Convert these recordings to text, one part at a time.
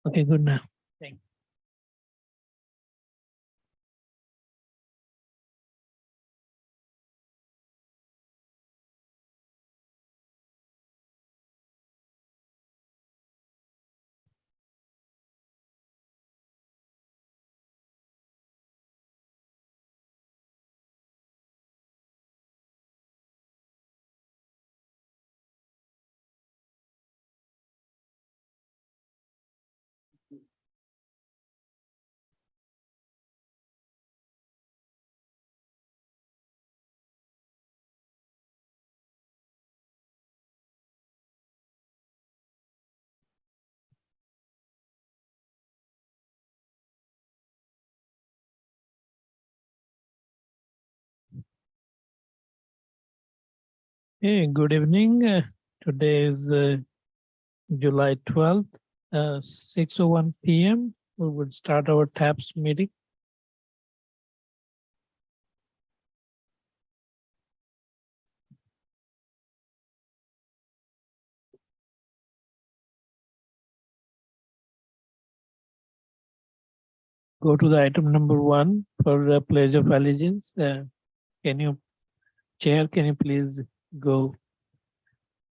Okay, good now. Thank Hey, good evening. Today is July 12th, 6:01 p.m. We would start our TAPS meeting. Go to the item number 1 for the Pledge of Allegiance. Can you, Chair, can you please go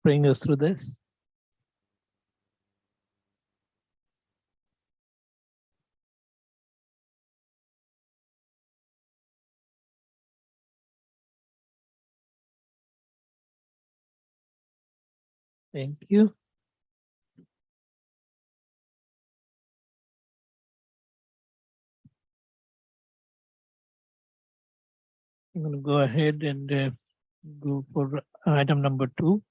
bring us through this? Thank you. I'm going to go ahead and go for item number 2,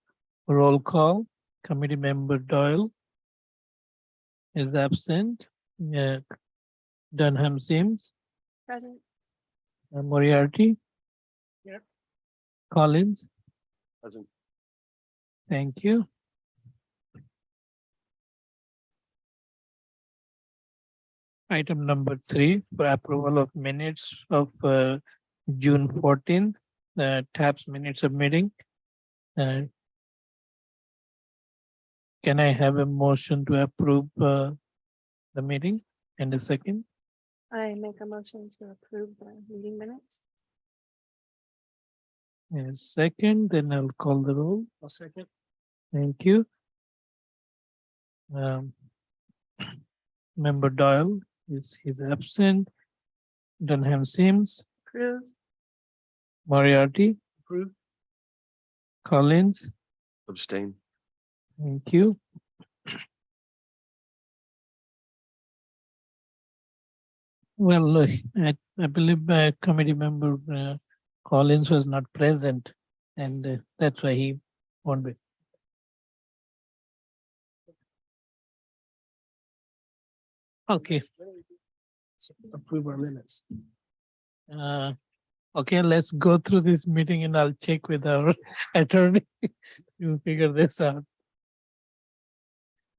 roll call. Committee member Doyle is absent. Dunham Sims. Present. Moriarty. Here. Collins. Present. Thank you. Item number 3 for approval of minutes of June 14th, TAPS minutes of meeting. Can I have a motion to approve the meeting and a second? I make a motion to approve the meeting minutes. And a second, then I'll call the roll. A second. Thank you. Member Doyle he's absent. Dunham Sims. Approve. Moriarty. Approve. Collins. Abstain. Thank you. Well, I believe committee member Collins was not present, and that's why he won't be. Okay. Approve our minutes. Okay, let's go through this meeting and I'll check with our attorney to figure this out.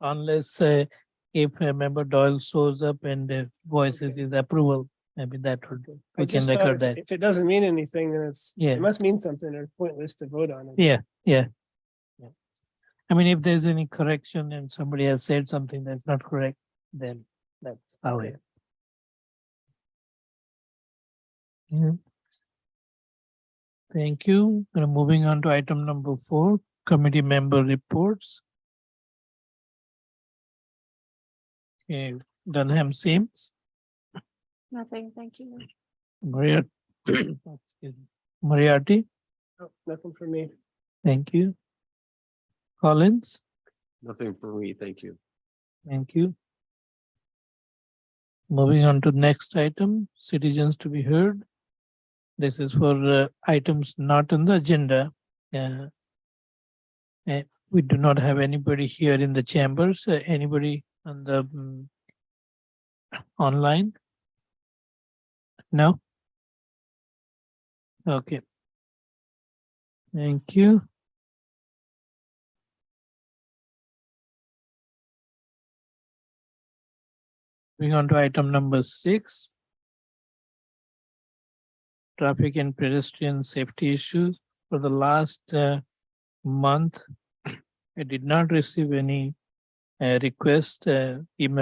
Unless if a member Doyle shows up and voices his approval, maybe that would do. We can record that. If it doesn't mean anything, then Yeah. it must mean something or it's pointless to vote on it. Yeah. I mean, if there's any correction and somebody has said something that's not correct, then that's how it. Yeah. Thank you. Moving on to item number 4, committee member reports. Okay, Dunham Sims, Nothing, thank you. Maria. Excuse me, Moriarty, Oh, nothing for me. thank you. Collins, Nothing for me, thank you. thank you. Moving on to next item, citizens to be heard. This is for items not on the agenda. Uh, we do not have anybody here in the chambers. Anybody on the online? No? Okay. Thank you. Moving on to item number 6. Traffic and pedestrian safety issues. For the last month, I did not receive any email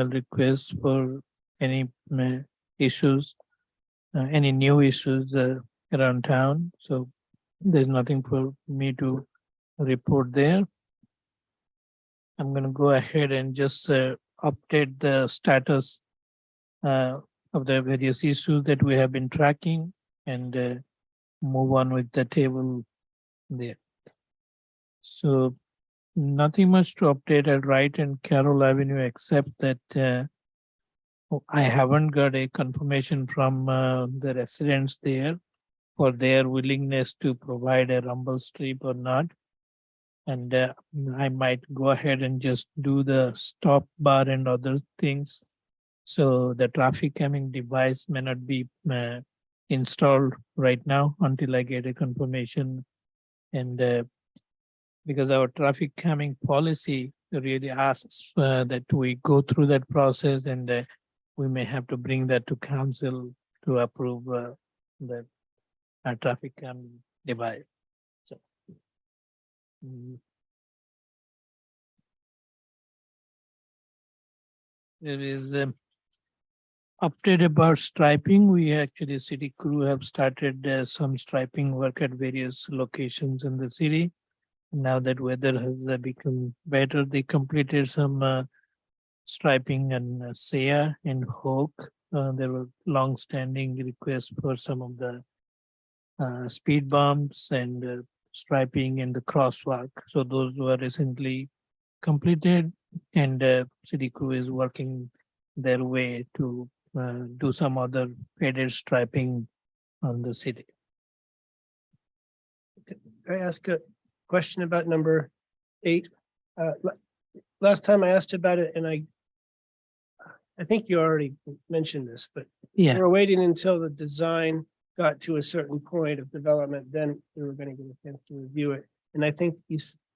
request for any issues, any new issues around town. So there's nothing for me to report there. I'm going to go ahead and just update the status of the various issues that we have been tracking and move on with the table there. So nothing much to update at Wright and Carroll Avenue except that I haven't got a confirmation from the residents there for their willingness to provide a rumble strip or not. And I might go ahead and just do the stop bar and other things. So the traffic calming device may not be installed right now until I get a confirmation. And because our traffic calming policy really asks that we go through that process, and we may have to bring that to council to approve the traffic calming device. So. There is update about striping. We actually, city crew have started some striping work at various locations in the city. Now that weather has become better, they completed some striping and Saya and Hoke. There were long-standing requests for some of the speed bumps and striping and the crosswalk. So those were recently completed, and city crew is working their way to do some other faded striping on the city. Can I ask a question about number 8? Last time I asked about it, and I think you already mentioned this, but Yeah, we're waiting until the design got to a certain point of development, then we were going to get a chance to review it. And I think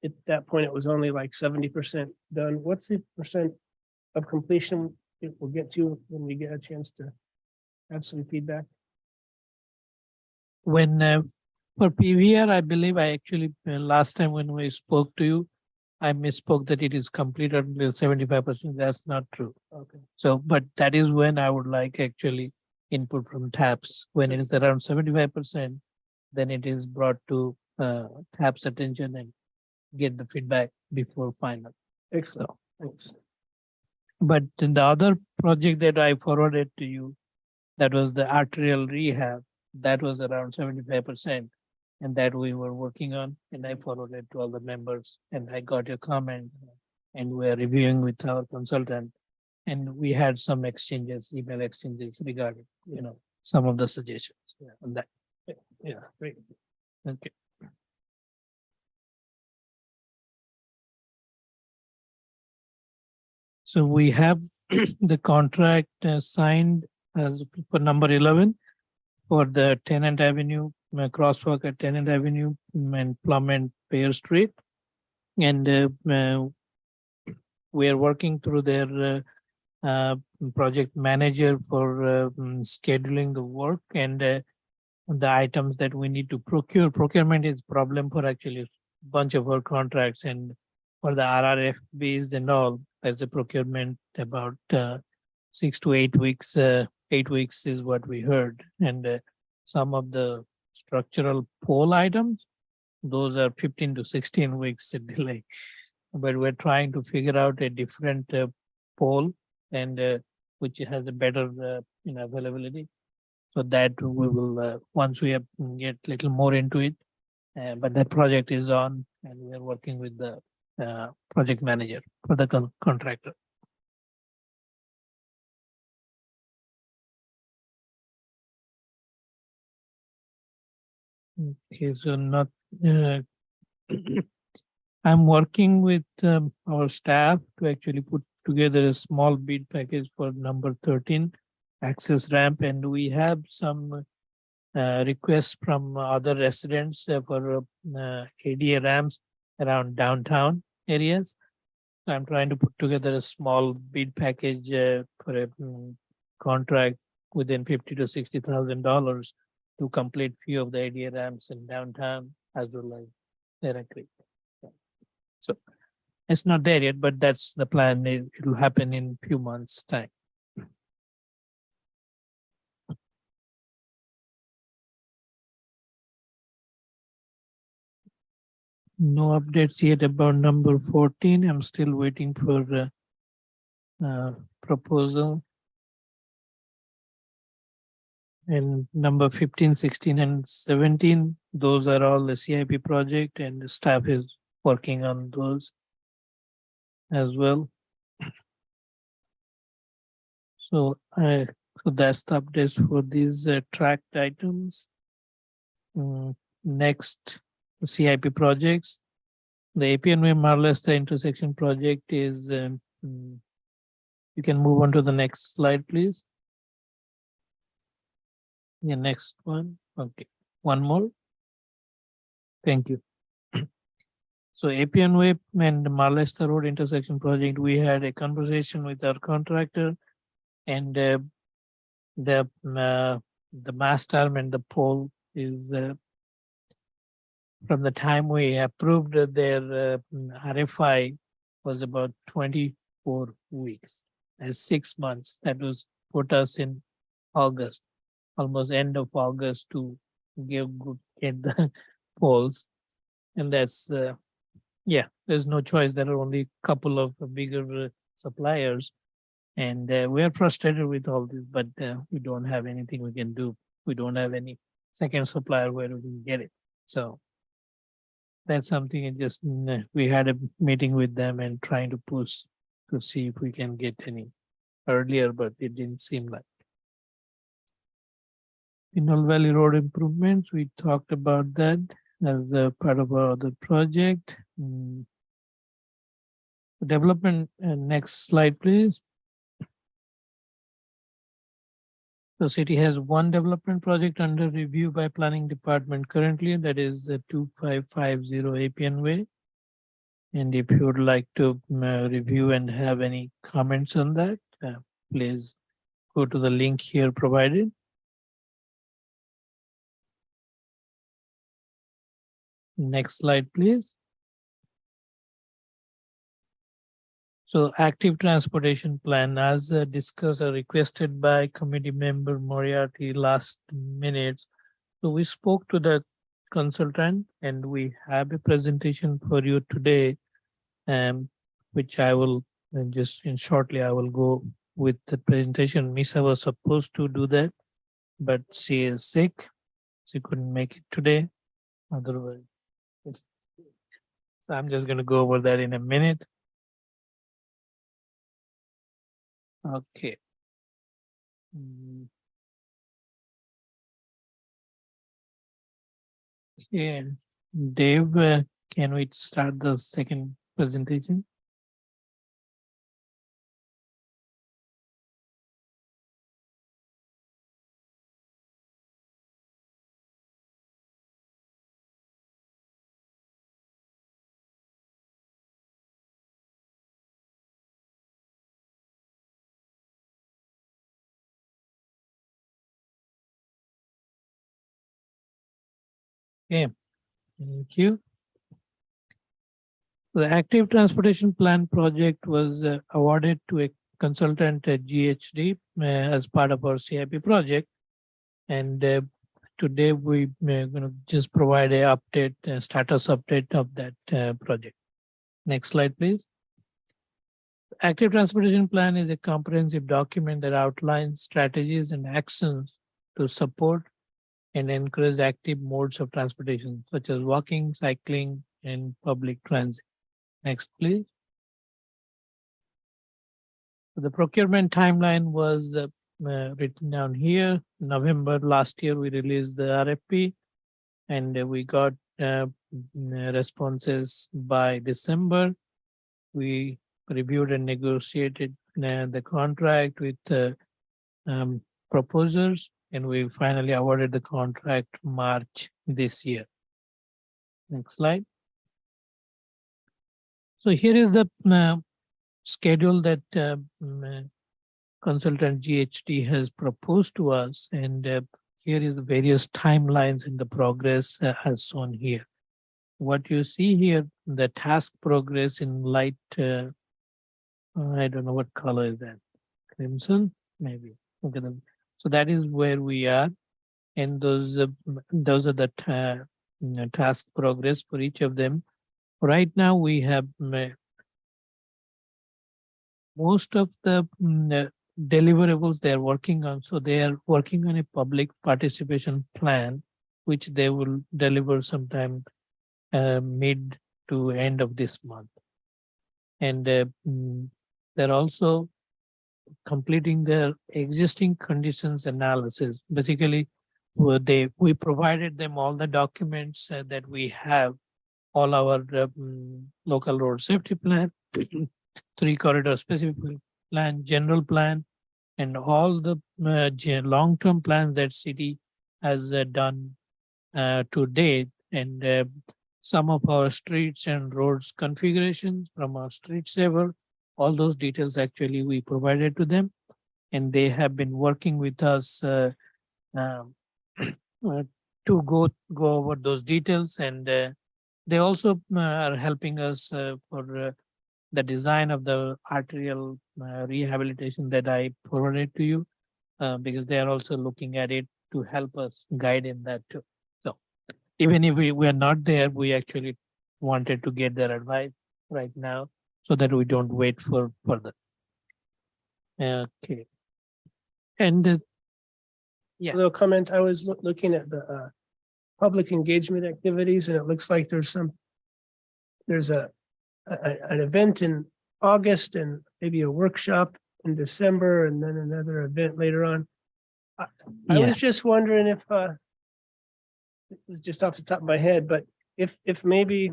at that point, it was only like 70% done. What's the percent of completion it will get to when we get a chance to have some feedback? when for PVR, I believe I actually last time when we spoke to you, I misspoke that it is completed until 75%. That's not true. Okay. So, but that is when I would like actually input from TAPS. When it is around 75%, then it is brought to TAPS attention and get the feedback before final. Excellent. Thanks. But in the other project that I forwarded to you, that was the arterial rehab, that was around 75%. And that we were working on, and I forwarded to all the members, and I got your comment, and we're reviewing with our consultant. And we had some exchanges, email exchanges regarding, some of the suggestions on that. Yeah, great. Okay. So we have the contract signed as for number 11 for the Tenant Avenue, crosswalk at Tenant Avenue and Plum and Pear Street. And we are working through their project manager for scheduling the work and the items that we need to procure. Procurement is problem for actually a bunch of our contracts, and for the RRFBs and all, there's a procurement about 6 to 8 weeks. 8 weeks is what we heard. And some of the structural pole items, those are 15 to 16 weeks delay. But we're trying to figure out a different pole and which has a better availability. So that we will once we have get little more into it, but that project is on, and we are working with the project manager for the contractor. Okay, so not. Uh, I'm working with our staff to actually put together a small bid package for number 13 access ramp, and we have some requests from other residents for ADA ramps around downtown areas. So I'm trying to put together a small bid package for a contract within $50,000 to $60,000 to complete few of the ADA ramps in downtown as well as Terra Creek. So it's not there yet, but that's the plan. It will happen in few months' time. No updates yet about number 14. I'm still waiting for proposal. And number 15, 16, and 17, those are all the CIP project, and the staff is working on those as well. So that's the updates for these tracked items. Next, CIP projects. The APNY Marlesta intersection project is, you can move on to the next slide, please. Yeah, next one. Okay, one more. Thank you. So APNY and Marlesta Road intersection project, we had a conversation with our contractor, and the mast arm and the pole is from the time we approved their RFI was about 24 weeks. That's 6 months. That was put us in August, almost end of August, to get the poles. And that's, there's no choice. There are only a couple of bigger suppliers. And we are frustrated with all this, but we don't have anything we can do. We don't have any second supplier where we can get it. So that's something. It just we had a meeting with them and trying to push to see if we can get any earlier, but it didn't seem like. Pinole Valley Road improvements, we talked about that as a part of our other project. Development, next slide, please. The city has one development project under review by planning department currently, that is the 2550 APN Way. And if you would like to review and have any comments on that, please go to the link here provided. Next slide, please. So active transportation plan, as discussed or requested by committee member Moriarty last minute. So we spoke to the consultant, and we have a presentation for you today, which I will just in shortly, I will go with the presentation. Misa was supposed to do that, but she is sick. She couldn't make it today. Otherwise, so I'm just going to go over that in a minute. Okay. Yeah, Dave, can we start the second presentation? Okay, thank you. The active transportation plan project was awarded to a consultant at GHD as part of our CIP project. And today we're going to just provide a update, status update of that project. Next slide, please. Active Transportation Plan is a comprehensive document that outlines strategies and actions to support and encourage active modes of transportation, such as walking, cycling, and public transit. Next, please. The procurement timeline was written down here. November last year, we released the RFP and we got responses by December. We reviewed and negotiated the contract with proposers, and we finally awarded the contract March this year. Next slide. So here is the schedule that consultant GHD has proposed to us, and here is the various timelines in the progress as shown here. What you see here, the task progress in light, I don't know what color is that, crimson, maybe. Okay, so that is where we are, and those are the task progress for each of them. Right now, we have most of the deliverables they are working on. So they are working on a public participation plan, which they will deliver sometime mid to end of this month. And they're also completing their existing conditions analysis. Basically, we provided them all the documents that we have, all our local road safety plan, 3 corridor specific plan, general plan, and all the long-term plans that city has done to date, and some of our streets and roads configurations from our street saver. All those details actually we provided to them, and they have been working with us to go over those details, and they also are helping us for the design of the arterial rehabilitation that I provided to you, because they are also looking at it to help us guide in that too. So even if we are not there, we actually wanted to get their advice right now so that we don't wait for further. Okay. And yeah. Little comment, I was looking at the public engagement activities, and it looks like there's an event in August and maybe a workshop in December and then another event later on. I was just wondering if this is just off the top of my head, but if maybe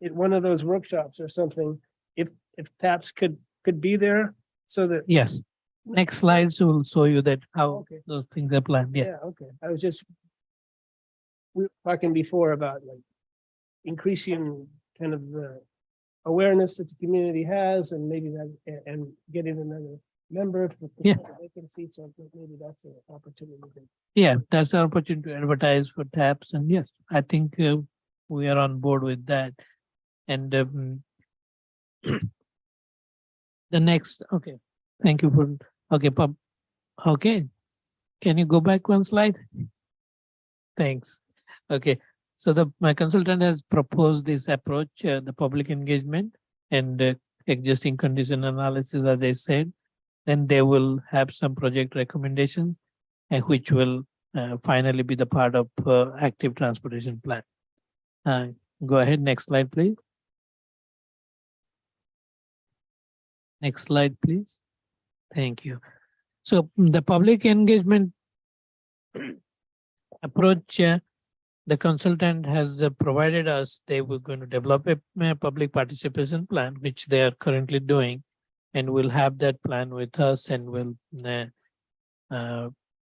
at one of those workshops or something, if TAPS could be there so that. Yes. Next slides will show you that how those things are planned. Yeah. Yeah, okay. We were talking before about like increasing kind of the awareness that the community has, and maybe that, and getting another member for vacancy. So maybe that's an opportunity. Yeah, that's an opportunity to advertise for TAPS, and yes, I think we are on board with that. And the next, okay, thank you for, okay, can you go back one slide? Thanks. Okay, so my consultant has proposed this approach, the public engagement and existing condition analysis, as I said. Then they will have some project recommendations, which will finally be the part of active transportation plan. Go ahead, next slide, please. Next slide, please. Thank you. So the public engagement approach, the consultant has provided us, they were going to develop a public participation plan, which they are currently doing, and we'll have that plan with us, and we'll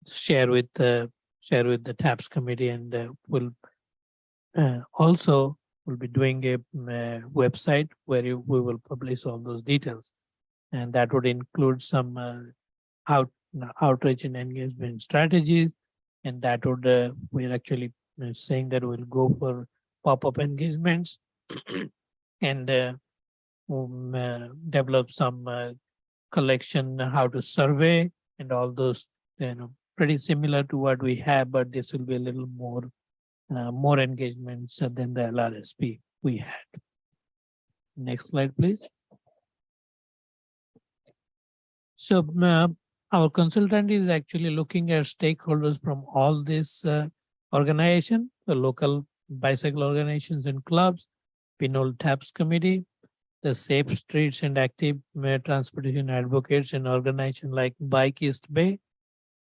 share with the TAPS committee, and we'll also we'll be doing a website where we will publish all those details, and that would include some outreach and engagement strategies, and that would we're actually saying that we'll go for pop-up engagements and develop some collection, how to survey, and all those, pretty similar to what we have, but this will be a little more engagements than the LRSP we had. Next slide, please. So our consultant is actually looking at stakeholders from all these organization, the local bicycle organizations and clubs, Pinole Taps Committee, the Safe Streets and Active Transportation Advocates and organization like Bike East Bay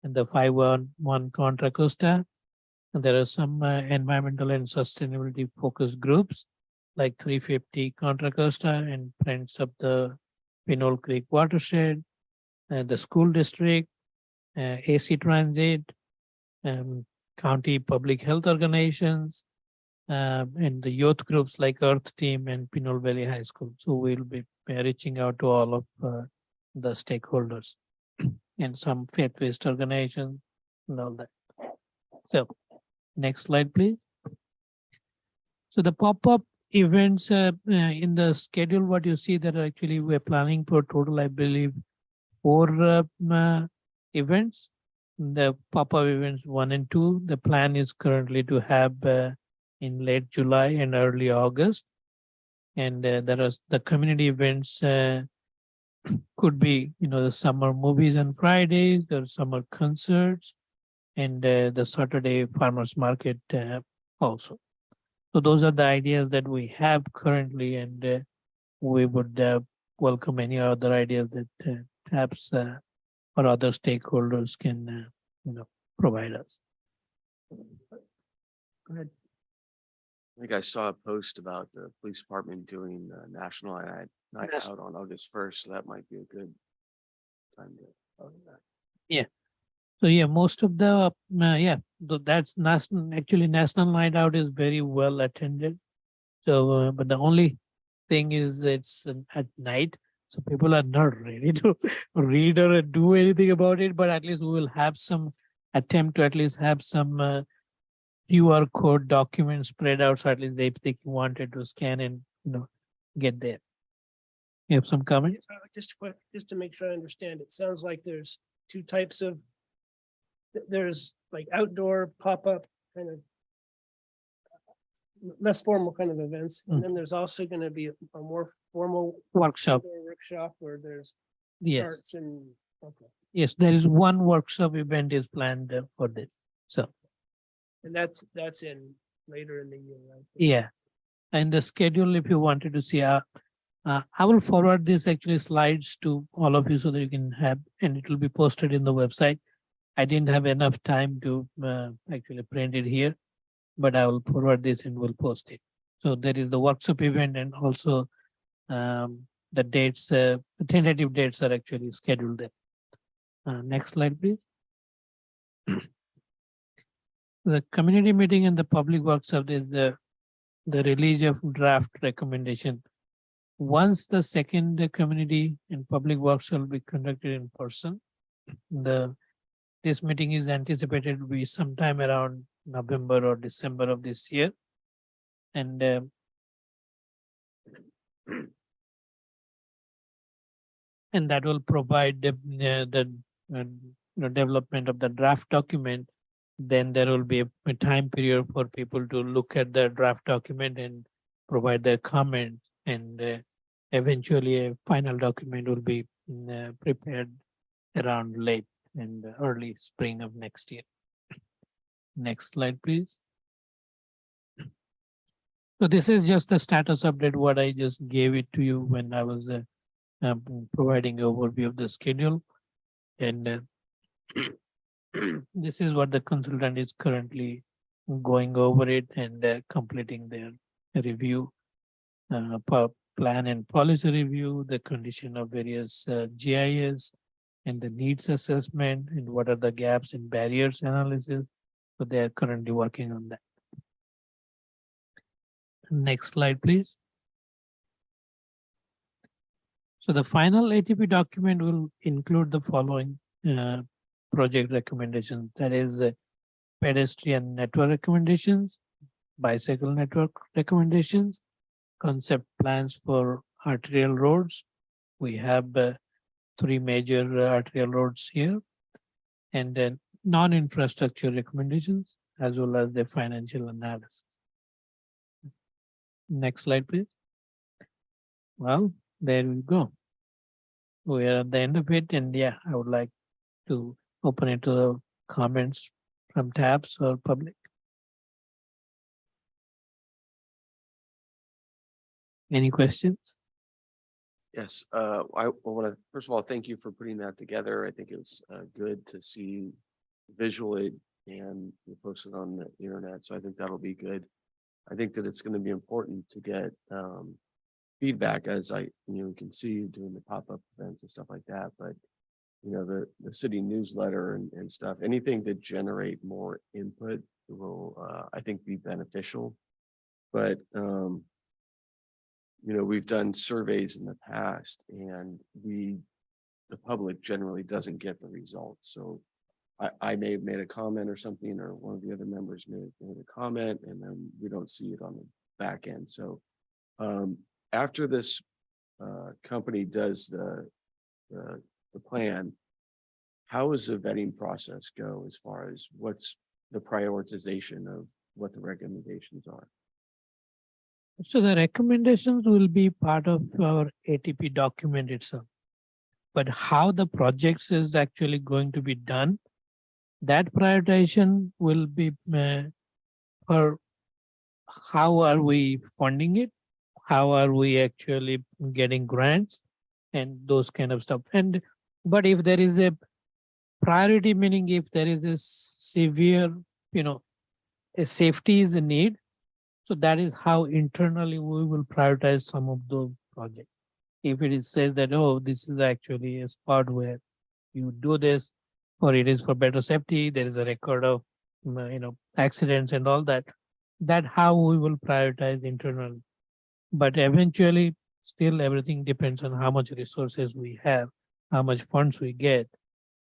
and the 511 Contra Costa. And there are some environmental and sustainability focused groups like 350 Contra Costa and Friends of the Pinole Creek Watershed, the school district, AC Transit, county public health organizations, and the youth groups like Earth Team and Pinole Valley High School. So we'll be reaching out to all of the stakeholders and some faith-based organizations and all that. So next slide, please. So the pop-up events in the schedule, what you see that actually we're planning for total, I believe, 4 events. The pop-up events 1 and 2. The plan is currently to have in late July and early August. And there are the community events could be, the summer movies on Fridays, the summer concerts, and the Saturday farmers market also. So those are the ideas that we have currently, and we would welcome any other ideas that perhaps or other stakeholders can, provide us. Go ahead. I think I saw a post about the police department doing National Night Yes. Out on August 1st, so that might be a good time to. So yeah, most of the that's national. Actually, National Night Out is very well attended. So, but the only thing is it's at night, so people are not ready to read or do anything about it. But at least we will have some attempt to at least have some QR code documents spread out. So at least if they wanted to scan and get there. You have some comment? Just to make sure I understand, it sounds like there's 2 types of, there's like outdoor pop-up kind of less formal kind of events. And then there's also going to be a more formal Workshop. outdoor workshop where there's Yes. charts and, okay. Yes, there is one workshop event is planned for this. So And that's in later in the year, right? yeah, and the schedule, if you wanted to see, I will forward this actually slides to all of you so that you can have, and it will be posted in the website. I didn't have enough time to actually print it here, but I will forward this and we'll post it. So there is the workshop event and also the dates, the tentative dates are actually scheduled there. Next slide, please. The community meeting and the public workshop is the release of draft recommendation. Once the second community and public workshop will be conducted in person, this meeting is anticipated to be sometime around November or December of this year. And that will provide the development of the draft document. Then there will be a time period for people to look at the draft document and provide their comments, and eventually a final document will be prepared around late and early spring of next year. Next slide, please. So this is just the status update, what I just gave it to you when I was providing an overview of the schedule. And this is what the consultant is currently going over it and completing their review, plan and policy review, the condition of various GIS, and the needs assessment, and what are the gaps and barriers analysis. So they are currently working on that. Next slide, please. So the final ATP document will include the following project recommendations. That is pedestrian network recommendations, bicycle network recommendations, concept plans for arterial roads. We have 3 major arterial roads here, and then non-infrastructure recommendations, as well as the financial analysis. Next slide, please. Well, there we go. we're at the end of it, and yeah, I would like to open it to the comments from tabs or public. Any questions? Yes, I want to, first of all, thank you for putting that together. I think it was good to see visually and you posted on the internet. So I think that'll be good. I think that it's going to be important to get feedback as you can see you doing the pop-up events and stuff like that. But, the city newsletter and stuff, anything to generate more input will, I think, be beneficial. But, we've done surveys in the past and the public generally doesn't get the results. So I may have made a comment or something, or one of the other members may have made a comment, and then we don't see it on the back end. So after this company does the plan, how does the vetting process go as far as what's the prioritization of what the recommendations are? So the recommendations will be part of our ATP document itself. But how the projects is actually going to be done, that prioritization will be for how are we funding it, how are we actually getting grants, and those kind of stuff. But if there is a priority, meaning if there is a severe, a safety is a need, so that is how internally we will prioritize some of those projects. If it is said that, oh, this is actually a spot where you do this, or it is for better safety, there is a record of, accidents and all that, that how we will prioritize internally. But eventually, still everything depends on how much resources we have, how much funds we get,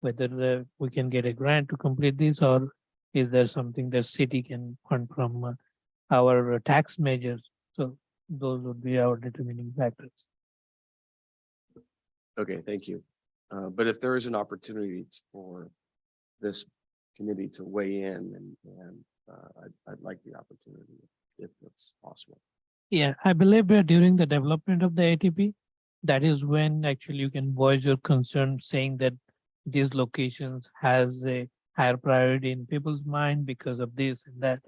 whether we can get a grant to complete this, or is there something that city can fund from our tax measures. So those would be our determining factors. Okay, thank you. But if there is an opportunity for this committee to weigh in, and I'd like the opportunity if it's possible. Yeah, I believe during the development of the ATP, that is when actually you can voice your concern, saying that these locations has a higher priority in people's mind because of this and that.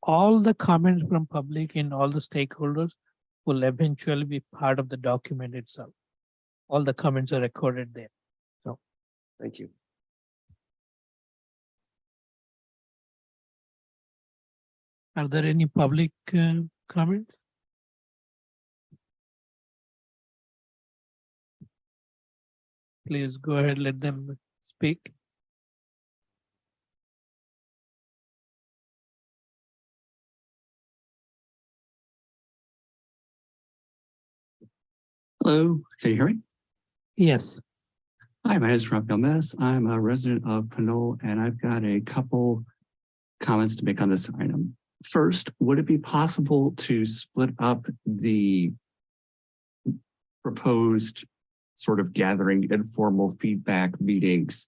All the comments from public and all the stakeholders will eventually be part of the document itself. All the comments are recorded there. Thank you. Are there any public comments? Please go ahead, let them speak. Hello, can you hear me? Yes. Hi, my name is Rob Gomez. I'm a resident of Pinole, and I've got a couple comments to make on this item. First, would it be possible to split up the proposed sort of gathering informal feedback meetings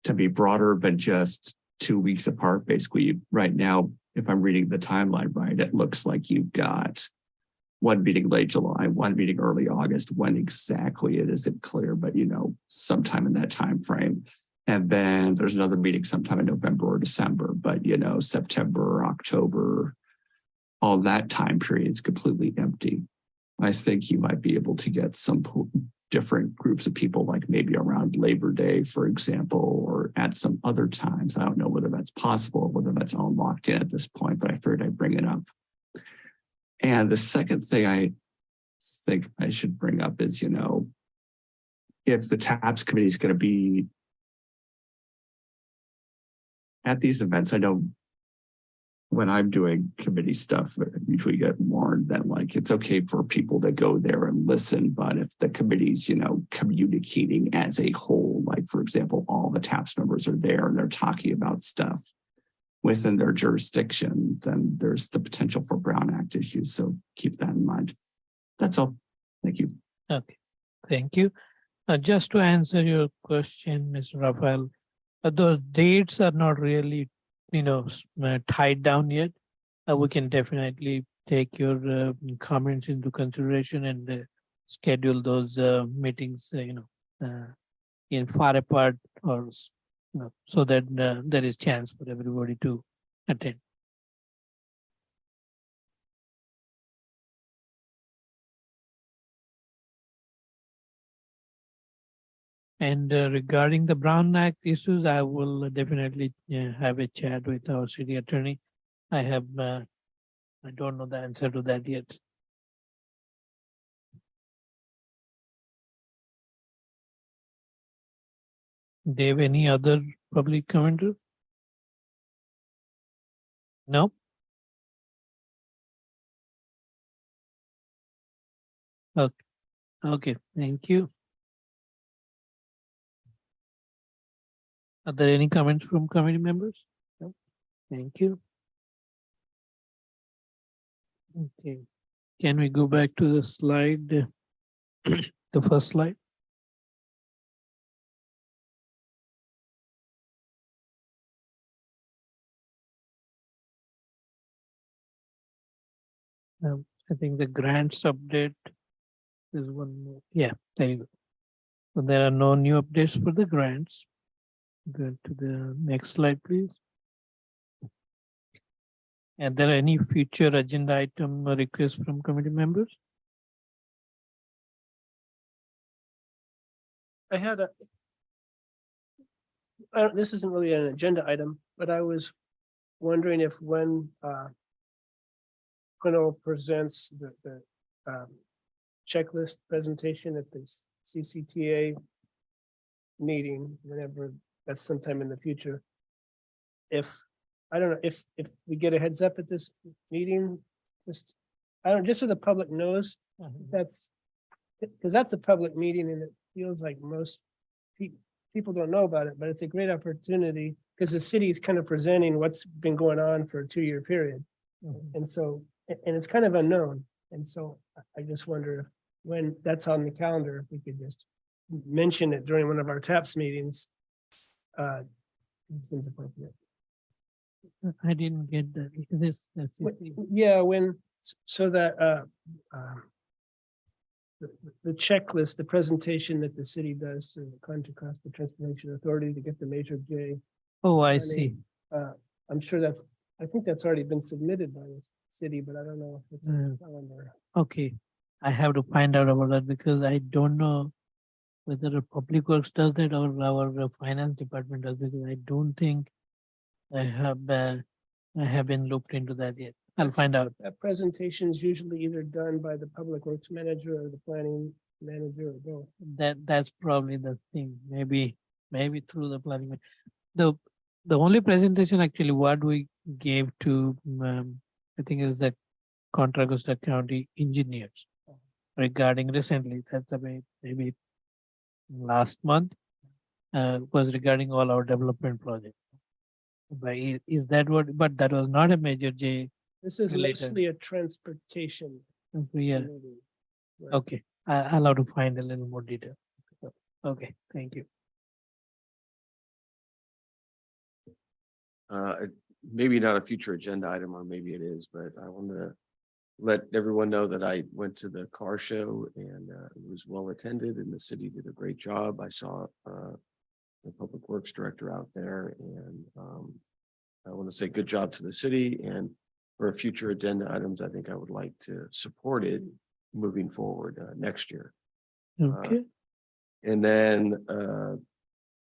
to be broader than just 2 weeks apart? Basically, right now, if I'm reading the timeline right, it looks like you've got one meeting late July, one meeting early August. When exactly it isn't clear, but sometime in that time frame. And then there's another meeting sometime in November or December, but September or October, all that time period is completely empty. I think you might be able to get some different groups of people, like maybe around Labor Day, for example, or at some other times. I don't know whether that's possible, whether that's all locked in at this point, but I figured I'd bring it up. And the second thing I think I should bring up is, if the TAPS committee is going to be at these events, I know when I'm doing committee stuff, I usually get warned that it's okay for people to go there and listen. But if the committee's, communicating as a whole, like, for example, all the TAPS members are there and they're talking about stuff within their jurisdiction, then there's the potential for Brown Act issues. So keep that in mind. That's all. Thank you. Okay, thank you. Just to answer your question, Mr. Rafael, those dates are not really, tied down yet. We can definitely take your comments into consideration and schedule those meetings, in far apart or, so that there is chance for everybody to attend. And regarding the Brown Act issues, I will definitely have a chat with our city attorney. I don't know the answer to that yet. Dave, any other public commenter? No? Okay, thank you. Are there any comments from committee members? No? Thank you. Okay, can we go back to the slide, the first slide? I think the grants update is one more. Yeah, there you go. So there are no new updates for the grants. Go to the next slide, please. Are there any future agenda item requests from committee members? I had this isn't really an agenda item, but I was wondering if when Pinole presents the checklist presentation at this CCTA meeting, whenever that's sometime in the future, if I don't know if we get a heads up at this meeting, just I don't just so the public knows that's because that's a public meeting and it feels like most people don't know about it, but it's a great opportunity because the city is kind of presenting what's been going on for a 2-year period. And so, and it's kind of unknown. And so I just wonder when that's on the calendar, if we could just mention it during one of our TAPS meetings. It seems appropriate. I didn't get that. That's Yeah, when, so that the checklist, the presentation that the city does to the Contra Costa Transportation Authority to get the Measure J. Oh, I money, see. I'm sure I think that's already been submitted by the city, but I don't know if it's on the calendar. Okay, I have to find out about that because I don't know whether the public works does that or our finance department does, because I don't think I have been looped into that yet. I'll find out. That presentation is usually either done by the public works manager or the planning manager or both. That's probably the thing. Maybe through the planning. The only presentation actually what we gave to I think it was the Contra Costa County engineers regarding recently. That's about maybe last month was regarding all our development projects. But is that what? But that was not a Major J. This is Later. mostly a transportation. Yeah. committee. Right. Okay. I'll have to find a little more detail. Okay. Thank you. Maybe not a future agenda item, or maybe it is, but I want to let everyone know that I went to the car show and it was well attended and the city did a great job. I saw the public works director out there, and I want to say good job to the city. And for future agenda items, I think I would like to support it moving forward next year. Okay. And then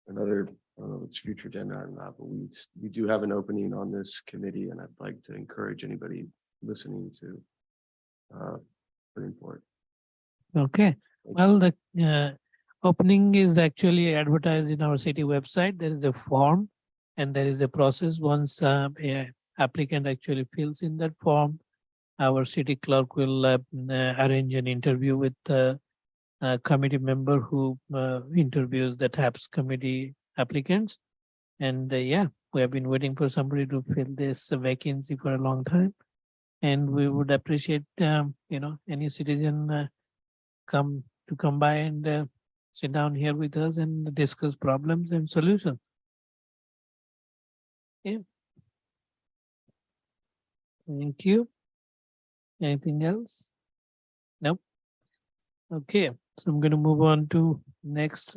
another, I don't know if it's future agenda or not, but we do have an opening on this committee, and I'd like to encourage anybody listening to put in for it. Okay. Well, the opening is actually advertised in our city website. There is a form and there is a process. Once a applicant actually fills in that form, our city clerk will arrange an interview with a committee member who interviews the TAPS committee applicants. And yeah, we have been waiting for somebody to fill this vacancy for a long time. And we would appreciate, any citizen come by and sit down here with us and discuss problems and solutions. Yeah. Thank you. Anything else? Nope. Okay, so I'm gonna move on to next.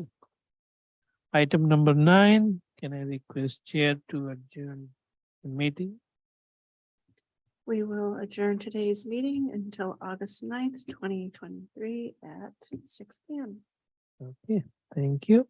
Item number 9, can I request chair to adjourn the meeting? We will adjourn today's meeting until August 9th, 2023 at 6 p.m. Okay, thank you.